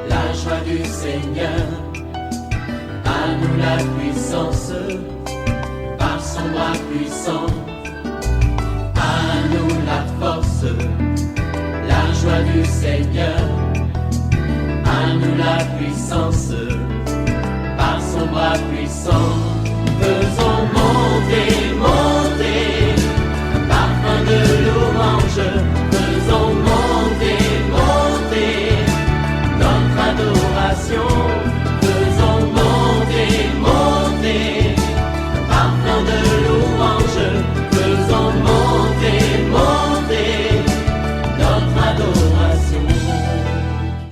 la joie du Seigneur. À nous la puissance, par son bras puissant. À nous la force, la joie du Seigneur. À nous la puissance, par son bras puissant. Faisons monter, monter, un parfum de louange. Faisons monter, monter, notre adoration. Faisons monter, monter, un parfum de louange. Faisons monter, monter, notre adoration.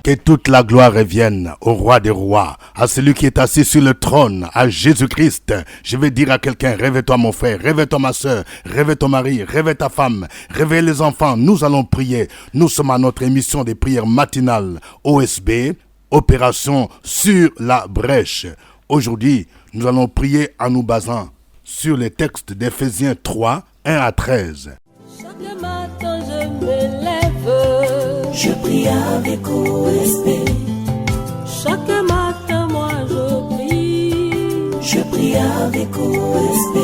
Que toute la gloire revienne au roi des rois, à celui qui est assis sur le trône, à Jésus-Christ. Je vais dire à quelqu'un, réveille-toi mon frère, réveille-toi ma soeur, réveille ton mari, réveille ta femme, réveille les enfants. Nous allons prier. Nous sommes à notre émission des prières matinales OSB, Opération sur la brèche. Aujourd'hui, nous allons prier en nous basant sur les textes d'Éphésiens 3, 1 à 13. Chaque matin je me lève, je prie avec OSB. chaque matin moi Je prie avec OSB.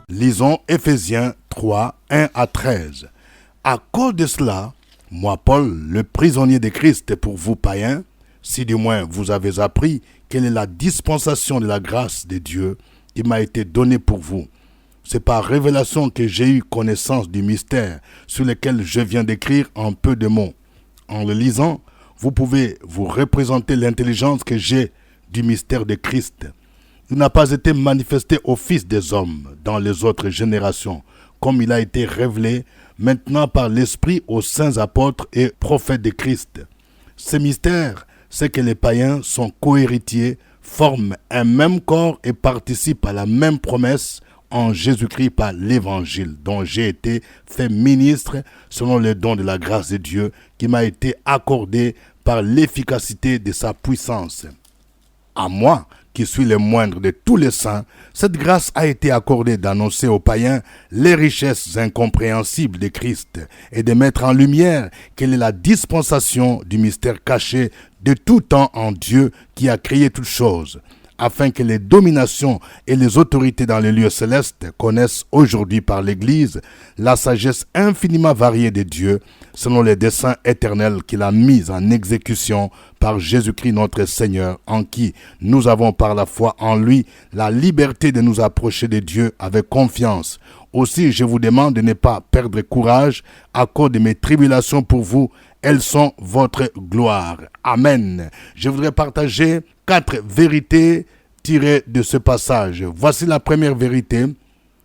Lisons Éphésiens 3, 1 à 13. À cause de cela, moi Paul, le prisonnier de Christ pour vous païens, si du moins vous avez appris quelle est la dispensation de la grâce de Dieu qui m'a été donnée pour vous. C'est par révélation que j'ai eu connaissance du mystère sur lequel je viens d'écrire en peu de mots. En le lisant, vous pouvez vous représenter l'intelligence que j'ai du mystère de Christ. Il n'a pas été manifesté aux fils des hommes dans les autres générations, comme il a été révélé maintenant par l'Esprit aux saints apôtres et prophètes de Christ. Ce mystère, c'est que les païens sont cohéritiers, forment un même corps et participent à la même promesse en Jésus-Christ par l'Évangile, dont j'ai été fait ministre selon le don de la grâce de Dieu qui m'a été accordé par l'efficacité de sa puissance. À moi, qui suis le moindre de tous les saints, cette grâce a été accordée d'annoncer aux païens les richesses incompréhensibles de Christ et de mettre en lumière quelle est la dispensation du mystère caché de tout temps en Dieu qui a créé toutes choses, afin que les dominations et les autorités dans les lieux célestes connaissent aujourd'hui par l'Église la sagesse infiniment variée de Dieu, selon les desseins éternels qu'il a mis en exécution par Jésus-Christ notre Seigneur, en qui nous avons par la foi en lui la liberté de nous approcher de Dieu avec confiance. Aussi, je vous demande de ne pas perdre courage à cause de mes tribulations pour vous. Elles sont votre gloire. Amen. Je voudrais partager 4 vérités tirées de ce passage. Voici la première vérité.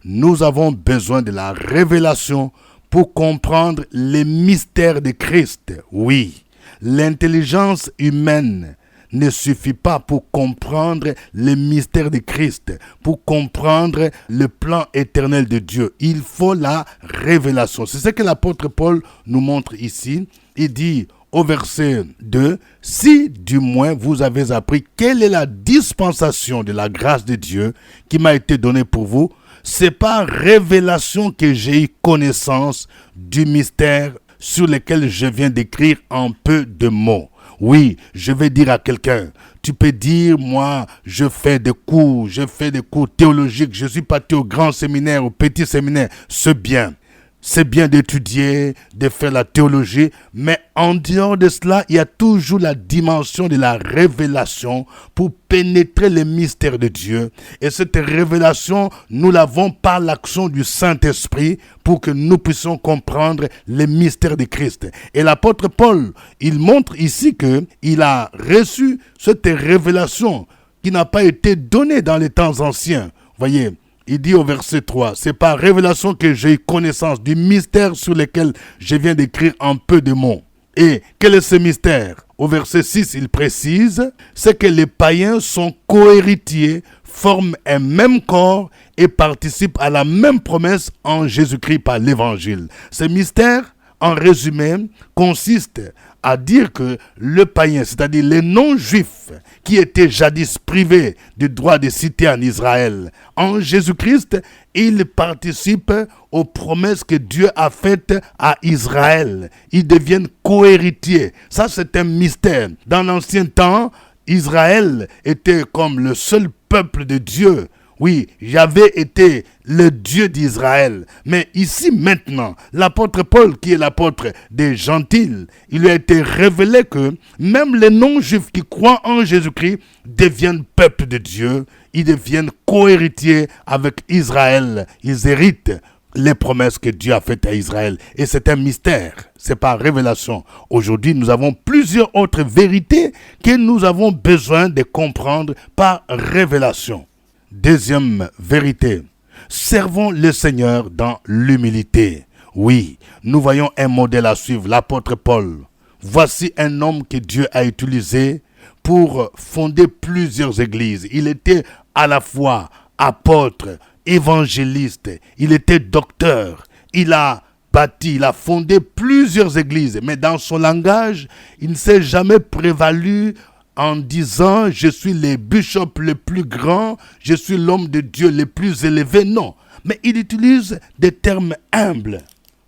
Nous avons besoin de la révélation pour comprendre les mystères de Christ. Oui, l'intelligence humaine ne suffit pas pour comprendre les mystères de Christ, pour comprendre le plan éternel de Dieu. Il faut la révélation. C'est ce que l'apôtre Paul nous montre ici. Il dit au verset 2, « Si du moins vous avez appris quelle est la dispensation de la grâce de Dieu qui m'a été donnée pour vous, c'est par révélation que j'ai eu connaissance du mystère sur lequel je viens d'écrire en peu de mots. » Oui, je vais dire à quelqu'un, tu peux dire, moi, je fais des cours théologiques, je suis parti au grand séminaire, au petit séminaire, c'est bien. C'est bien d'étudier, de faire la théologie, mais en dehors de cela, il y a toujours la dimension de la révélation pour pénétrer les mystères de Dieu. Et cette révélation, nous l'avons par l'action du Saint-Esprit pour que nous puissions comprendre les mystères de Christ. Et l'apôtre Paul, il montre ici qu'il a reçu cette révélation qui n'a pas été donnée dans les temps anciens. Voyez, il dit au verset 3, « C'est par révélation que j'ai eu connaissance du mystère sur lequel je viens d'écrire en peu de mots. » Et quel est ce mystère? Au verset 6, il précise, c'est que les païens sont cohéritiers, forment un même corps et participent à la même promesse en Jésus-Christ par l'Évangile. Ce mystère, en résumé, consiste à dire que le païen, c'est-à-dire les non-juifs qui étaient jadis privés du droit de citer en Israël, en Jésus-Christ, ils participent aux promesses que Dieu a faites à Israël. Ils deviennent co-héritiers. Ça, c'est un mystère. Dans l'ancien temps, Israël était comme le seul peuple de Dieu. Oui, Yahvé était le Dieu d'Israël. Mais ici maintenant, l'apôtre Paul, qui est l'apôtre des gentils, il lui a été révélé que même les non-juifs qui croient en Jésus-Christ deviennent peuple de Dieu. Ils deviennent co-héritiers avec Israël. Ils héritent les promesses que Dieu a faites à Israël. Et c'est un mystère. C'est pas révélation. Aujourd'hui, nous avons plusieurs autres vérités que nous avons besoin de comprendre par révélation. Deuxième vérité, servons le Seigneur dans l'humilité. Oui, nous voyons un modèle à suivre, l'apôtre Paul. Voici un homme que Dieu a utilisé pour fonder plusieurs églises. Il était à la fois apôtre, évangéliste, il était docteur, il a fondé plusieurs églises. Mais dans son langage, il ne s'est jamais prévalu en disant « je suis le bishop le plus grand, je suis l'homme de Dieu le plus élevé ». Non, mais il utilise des termes humbles.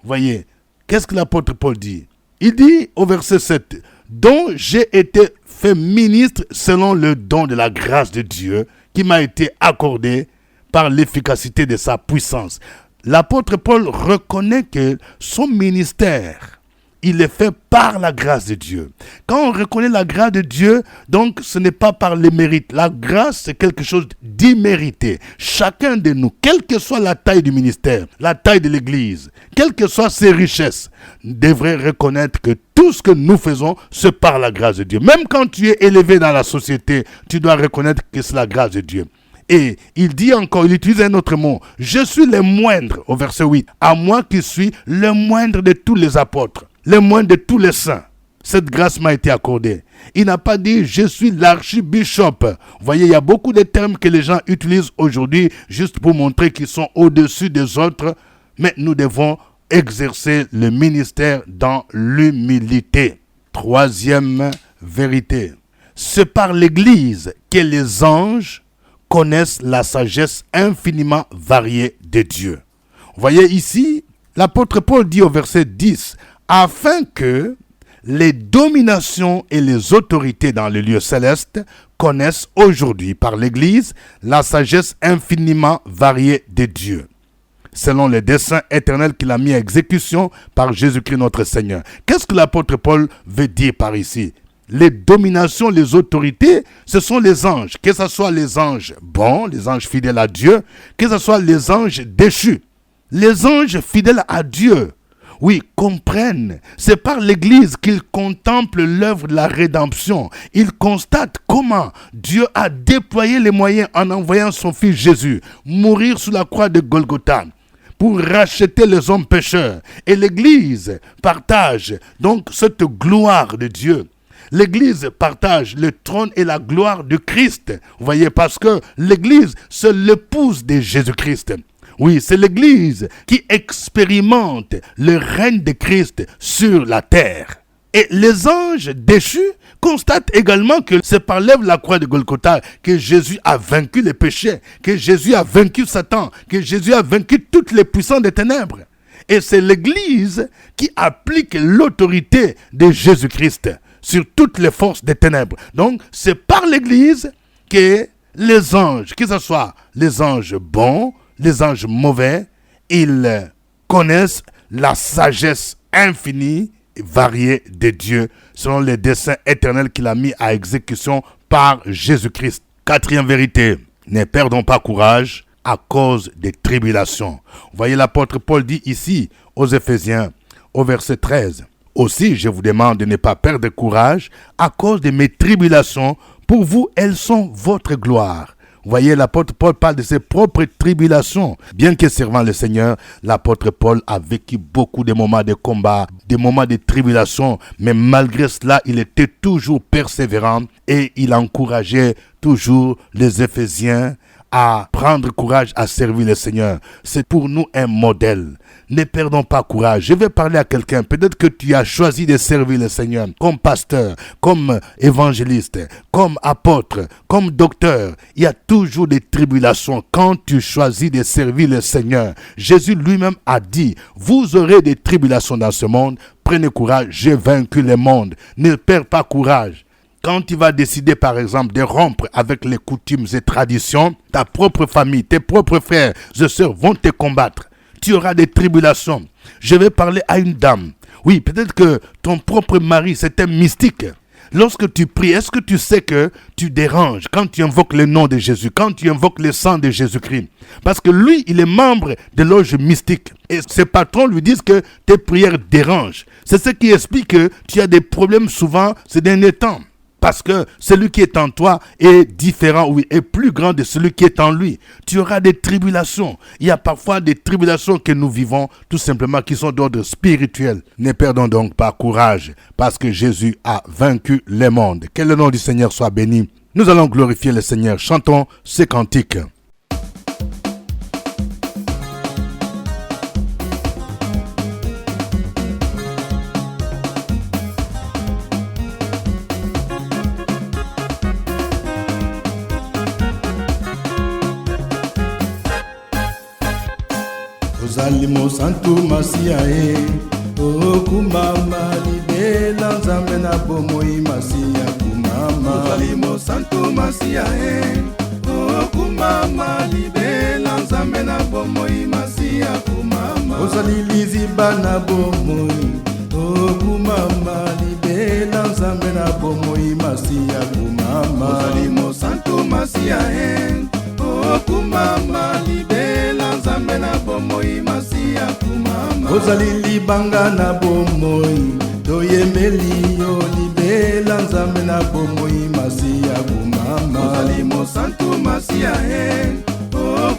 Voyez, qu'est-ce que l'apôtre Paul dit? Il dit au verset 7 « dont j'ai été fait ministre selon le don de la grâce de Dieu qui m'a été accordé par l'efficacité de sa puissance ». L'apôtre Paul reconnaît que son ministère, il est fait par la grâce de Dieu. Quand on reconnaît la grâce de Dieu, donc ce n'est pas par les mérites. La grâce, c'est quelque chose d'immérité. Chacun de nous, quelle que soit la taille du ministère, la taille de l'église, quelles que soient ses richesses, devrait reconnaître que tout ce que nous faisons, c'est par la grâce de Dieu. Même quand tu es élevé dans la société, tu dois reconnaître que c'est la grâce de Dieu. Et il dit encore, il utilise un autre mot. Je suis le moindre, au verset 8. À moi qui suis le moindre de tous les apôtres, le moindre de tous les saints. Cette grâce m'a été accordée. Il n'a pas dit, je suis l'archibishop. Vous voyez, il y a beaucoup de termes que les gens utilisent aujourd'hui juste pour montrer qu'ils sont au-dessus des autres. Mais nous devons exercer le ministère dans l'humilité. Troisième vérité. C'est par l'Église que les anges connaissent la sagesse infiniment variée de Dieu. Vous voyez ici, l'apôtre Paul dit au verset 10, afin que les dominations et les autorités dans le lieu céleste connaissent aujourd'hui par l'Église la sagesse infiniment variée de Dieu, selon le dessein éternel qu'il a mis à exécution par Jésus-Christ notre Seigneur. Qu'est-ce que l'apôtre Paul veut dire par ici? Les dominations, les autorités, ce sont les anges. Que ce soit les anges bons, les anges fidèles à Dieu, que ce soit les anges déchus. Les anges fidèles à Dieu, oui, comprennent. C'est par l'Église qu'ils contemplent l'œuvre de la rédemption. Ils constatent comment Dieu a déployé les moyens en envoyant son Fils Jésus mourir sous la croix de Golgotha pour racheter les hommes pécheurs. Et l'Église partage donc cette gloire de Dieu. L'Église partage le trône et la gloire de Christ. Vous voyez, parce que l'Église, c'est l'épouse de Jésus-Christ. Oui, c'est l'Église qui expérimente le règne de Christ sur la terre. Et les anges déchus constatent également que c'est par l'œuvre de la croix de Golgotha que Jésus a vaincu les péchés, que Jésus a vaincu Satan, que Jésus a vaincu toutes les puissances des ténèbres. Et c'est l'Église qui applique l'autorité de Jésus-Christ sur toutes les forces des ténèbres. Donc, c'est par l'Église que les anges, que ce soit les anges bons, les anges mauvais, ils connaissent la sagesse infinie et variée de Dieu, selon les desseins éternels qu'il a mis à exécution par Jésus-Christ. Quatrième vérité, ne perdons pas courage à cause des tribulations. Vous voyez, l'apôtre Paul dit ici aux Éphésiens, au verset 13, « Aussi, je vous demande de ne pas perdre courage à cause de mes tribulations. Pour vous, elles sont votre gloire. » Vous voyez, l'apôtre Paul parle de ses propres tribulations. Bien que servant le Seigneur, l'apôtre Paul a vécu beaucoup de moments de combat, des moments de tribulation. Mais malgré cela, il était toujours persévérant et il encourageait toujours les Éphésiens à prendre courage à servir le Seigneur. C'est pour nous un modèle. Ne perdons pas courage. Je vais parler à quelqu'un. Peut-être que tu as choisi de servir le Seigneur comme pasteur, comme évangéliste, comme apôtre, comme docteur. Il y a toujours des tribulations quand tu choisis de servir le Seigneur. Jésus lui-même a dit, vous aurez des tribulations dans ce monde. Prenez courage, j'ai vaincu le monde. Ne perds pas courage. Quand tu vas décider, par exemple, de rompre avec les coutumes et traditions, ta propre famille, tes propres frères et sœurs vont te combattre. Tu auras des tribulations. Je vais parler à une dame. Oui, peut-être que ton propre mari, c'est un mystique. Lorsque tu pries, est-ce que tu sais que tu déranges quand tu invoques le nom de Jésus, quand tu invoques le sang de Jésus-Christ? Parce que lui, il est membre de loge mystique. Et ses patrons lui disent que tes prières dérangent. C'est ce qui explique que tu as des problèmes souvent ces derniers temps. Parce que celui qui est en toi est différent, oui, est plus grand de celui qui est en lui. Tu auras des tribulations. Il y a parfois des tribulations que nous vivons, tout simplement, qui sont d'ordre spirituel. Ne perdons donc pas courage, parce que Jésus a vaincu le monde. Que le nom du Seigneur soit béni. Nous allons glorifier le Seigneur. Chantons ces cantiques. Ozalimo santu masia e kumama libela nzambe na bomoi masia kumama. Ozalimo santu masia e kumama libela nzambe na bomoi masia kumama. Ozalilizi bana bomoi kumama libela nzambe na bomoi masia kumama. Ozalimo santu masia e kumama libela nzambe na bomoi masia kumama. Ozali banga na bomoi toyembeli yo libela nzambe na bomoi masia kumama. Ozali mosantu masia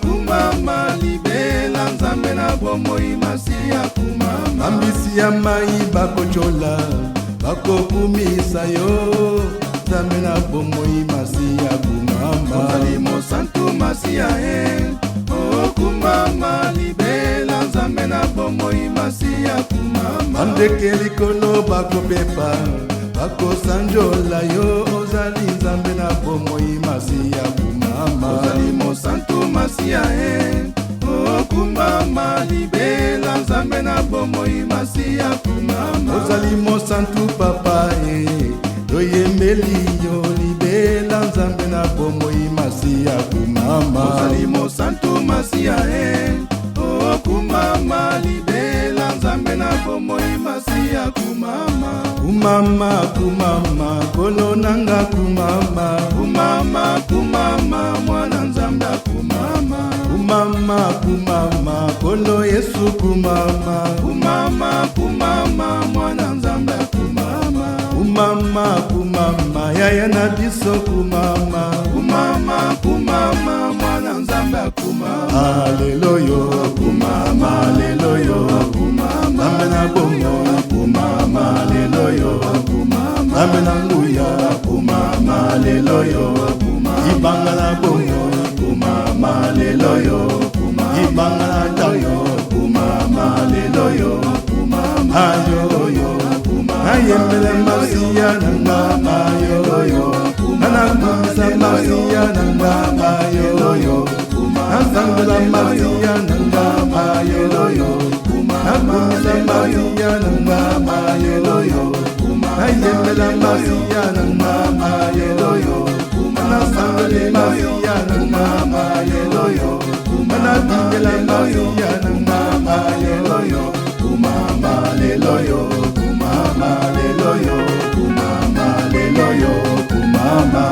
kumama libela nzambe na bomoi masia kumama. Ambisi ya mai bakochola bakokumisa yo nzambe na bomoi masia kumama. Ozali mosantu masia kumama libela nzambe na bomoi masia kumama. Andeke likolo bakopepa bakosanjola yo ozali nzambe na bomoi masia kumama. Ozali mosantu masia kumama libela nzambe na bomoi masia kumama. Ozali mosantu papa toyembeli yo libela nzambe na bomoi masia kumama. Ozali mosantu masia kumama libela nzambe na bomoi masia kumama. Kumama kumama kono nanga kumama. Kumama kumama mwana nzambe kumama. Kumama kumama kono Yesu kumama. Kumama kumama mwana nzambe kumama. Kumama kumama yaya na biso kumama. Kumama kumama mwana nzambe kumama. Haleluya kumama. Haleluya kumama. Nzambe na bongo kumama. Haleluya kumama. Nzambe na nguya kumama. Haleluya kumama. Ibanga na bongo kumama. Haleluya kumama. Ibanga na dayo kumama. Haleluya kumama. Ayoyo ayembele masia na mama yoyo anakumisa masia na mama yoyo asangela masia na mama yoyo akumisa masia na mama yoyo ayembele masia na mama yoyo anasangela masia na mama yoyo anabingela masia na mama yoyo kumama leloyo kumama leloyo kumama leloyo kumama.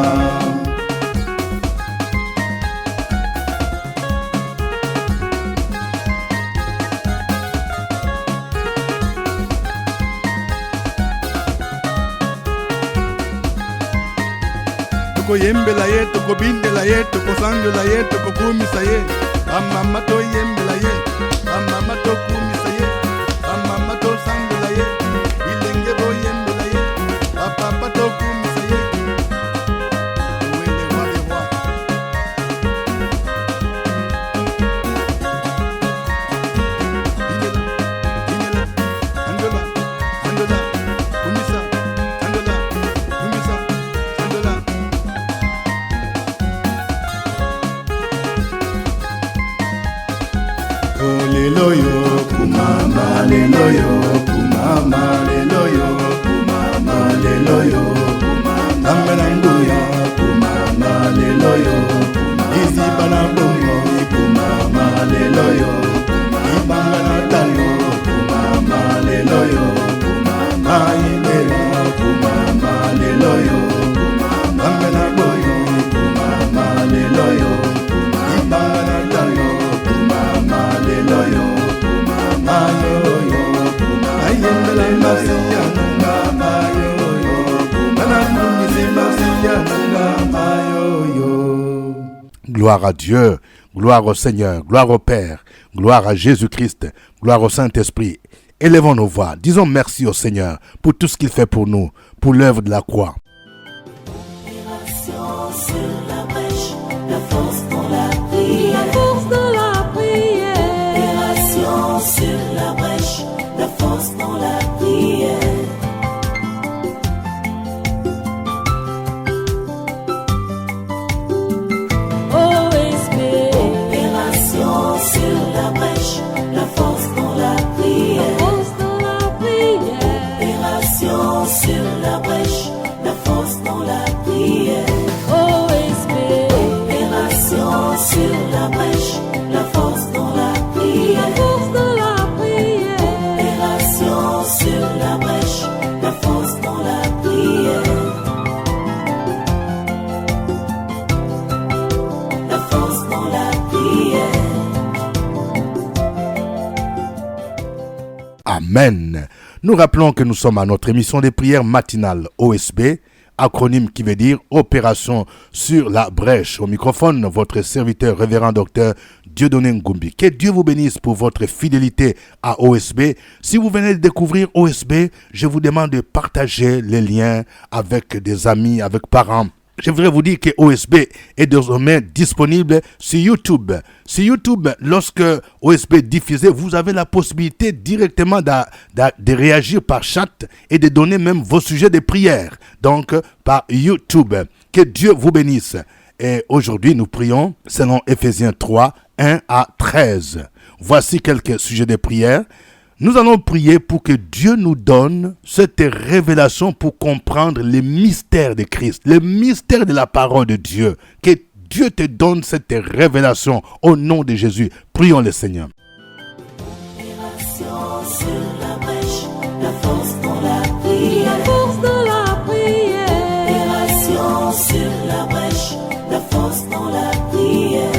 Tokoyembela ye tokobindela ye tokosanjola ye tokokumisa ye amama toyembela ye amama tokumisa ye amama tosanjola ye ilenge boyembela ye apapa tokumisa ye wele wale wa leloyo kumama leloyo kumama leloyo nzambe na nguya kumama leloyo iziba na bongo kumama leloyo ibanga na talo kumama leloyo kumama ibela kumama leloyo nzambe na boyo kumama leloyo ibanga na talo kumama leloyo kumama yoyo ayembela masiya kumama yoyo nanakumisi masiya kumama yoyo. Gloire à Dieu, gloire au Seigneur, gloire au Père, gloire à Jésus-Christ, gloire au Saint-Esprit. Élevons nos voix, disons merci au Seigneur pour tout ce qu'il fait pour nous, pour l'œuvre de la croix. Opération sur la brèche, la force dans la prière. La force dans la prière. Opération sur la brèche, la force dans la prière. OSB. Opération sur la brèche, la force dans la prière. Force dans la prière. Opération sur la brèche, la force dans la prière. OSB. Opération sur la brèche, la force dans la prière. Force dans la prière. Opération sur la brèche, la force dans la prière. La force dans la prière. Amen. Nous rappelons que nous sommes à notre émission des prières matinales OSB, acronyme qui veut dire Opération sur la brèche. Au microphone, votre serviteur révérend docteur Dieudonné Ngumbi. Que Dieu vous bénisse pour votre fidélité à OSB. Si vous venez de découvrir OSB, je vous demande de partager les liens avec des amis, avec parents. Je voudrais vous dire que OSB est désormais disponible sur YouTube. Sur YouTube, lorsque OSB est diffusé, vous avez la possibilité directement de réagir par chat et de donner même vos sujets de prière. Donc, par YouTube. Que Dieu vous bénisse. Et aujourd'hui, nous prions selon Ephésiens 3, 1 à 13. Voici quelques sujets de prière. Nous allons prier pour que Dieu nous donne cette révélation pour comprendre les mystères de Christ, les mystères de la parole de Dieu. Que Dieu te donne cette révélation au nom de Jésus. Prions le Seigneur. Opération sur la brèche, la force dans la prière. Force dans la prière. Opération sur la brèche, la force dans la prière.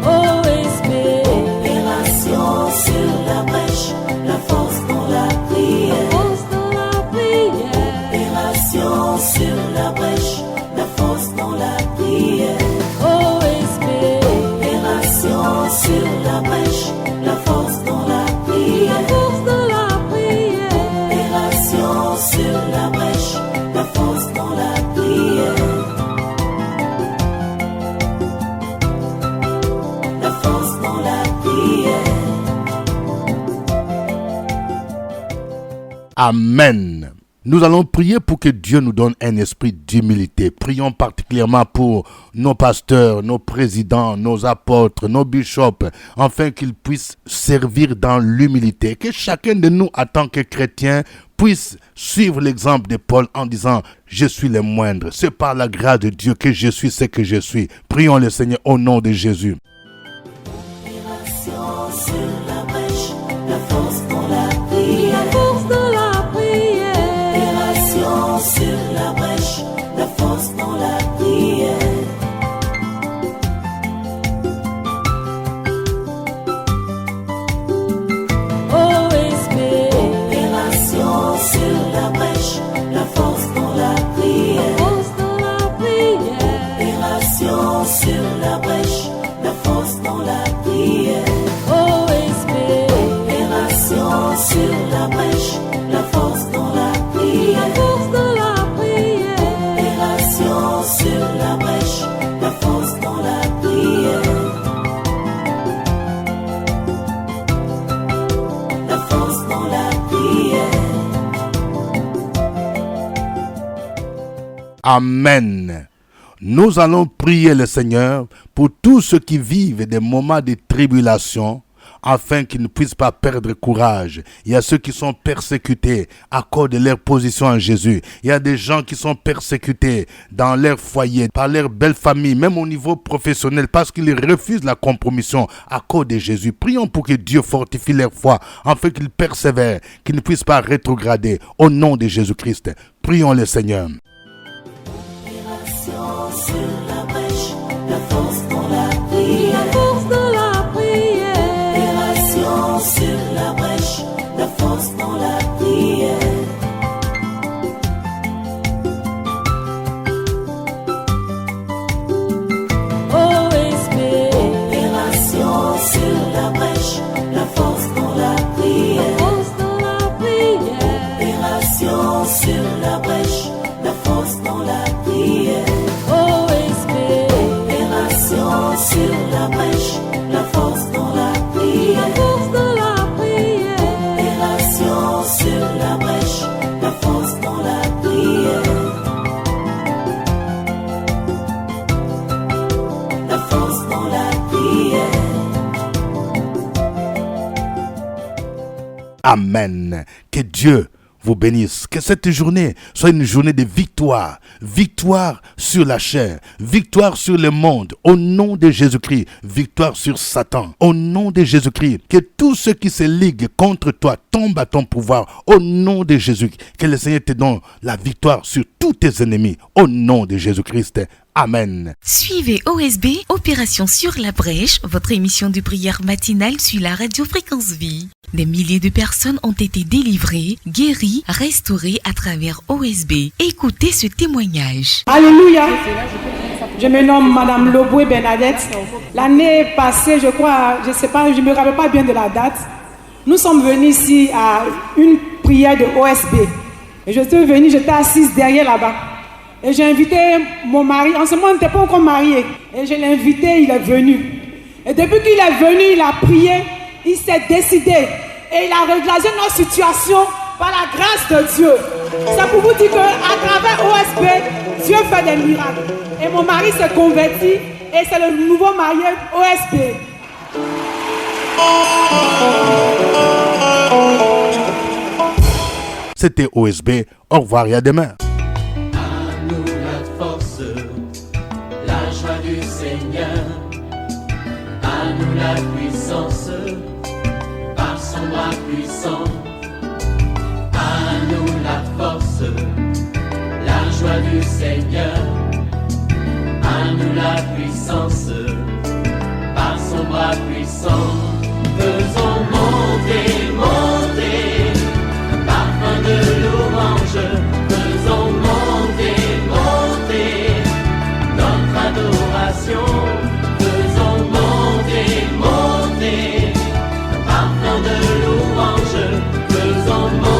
OSB. Opération sur la brèche, la force dans la prière. Force dans la prière. Opération sur la brèche, la force dans la prière. OSB. Opération sur la brèche, la force dans la prière. Force dans la prière. Opération sur la brèche, la force dans la prière. La force dans la prière. Amen. Nous allons prier pour que Dieu nous donne un esprit d'humilité. Prions particulièrement pour nos pasteurs, nos présidents, nos apôtres, nos bishops, afin qu'ils puissent servir dans l'humilité. Que chacun de nous, en tant que chrétien, puisse suivre l'exemple de Paul en disant « Je suis le moindre, c'est par la grâce de Dieu que je suis ce que je suis. » Prions le Seigneur au nom de Jésus. Opération sur la brèche, la force dans la prière. Force dans la prière. Opération sur la brèche, la force dans la prière. OSB. Opération sur la brèche, la force dans la prière. Force dans la prière. Opération sur la brèche, la force dans la prière. OSB. Opération sur la brèche, la force dans la prière. Force dans la prière. Opération sur la brèche, la force dans la prière. La force dans la prière. Amen. Nous allons prier le Seigneur pour tous ceux qui vivent des moments de tribulation, afin qu'ils ne puissent pas perdre courage. Il y a ceux qui sont persécutés à cause de leur position en Jésus. Il y a des gens qui sont persécutés dans leur foyer, par leur belle famille, même au niveau professionnel, parce qu'ils refusent la compromission à cause de Jésus. Prions pour que Dieu fortifie leur foi, afin qu'ils persévèrent, qu'ils ne puissent pas rétrograder. Au nom de Jésus-Christ, prions le Seigneur. Sur la brèche, la force dans la prière. La force dans la prière. Opération sur la brèche, la force dans la prière. OSB. Opération sur la brèche, la force dans la prière. La force dans la prière. Opération sur la brèche, la force dans la prière. OSB. Opération sur la brèche, la force dans la prière. La force dans la prière. Opération sur la brèche, la force dans la prière. La force dans la prière. Amen. Que Dieu vous bénisse. Que cette journée soit une journée de victoire. Victoire sur la chair. Victoire sur le monde. Au nom de Jésus-Christ. Victoire sur Satan. Au nom de Jésus-Christ. Que tous ceux qui se liguent contre toi tombent à ton pouvoir. Au nom de Jésus. Que le Seigneur te donne la victoire sur tous tes ennemis. Au nom de Jésus-Christ. Amen. Suivez OSB, Opération sur la brèche, votre émission de prière matinale sur la radio Fréquence Vie. Des milliers de personnes ont été délivrées, guéries, restaurées à travers OSB. Écoutez ce témoignage. Alléluia. Je me nomme Madame Loboué Bernadette. L'année passée, je crois, je ne sais pas, je ne me rappelle pas bien de la date. Nous sommes venus ici à une prière de OSB. Et je suis venue, j'étais assise derrière là-bas. Et j'ai invité mon mari. En ce moment, on n'était pas encore mariés. Et je l'ai invité, il est venu. Et depuis qu'il est venu, il a prié, il s'est décidé. Et il a réglé notre situation par la grâce de Dieu. C'est pour vous dire qu'à travers OSB, Dieu fait des miracles. Et mon mari s'est converti et c'est le nouveau marié OSB. C'était OSB. Au revoir et à demain. À nous la force, la joie du Seigneur. À nous la puissance, par son bras puissant. À nous la force, la joie du Seigneur. À nous la puissance, par son bras puissant. Faisons monter, monter, parfum de louange. Faisons monter, monter, notre adoration. Faisons monter, monter, parfum de louange. Faisons monter.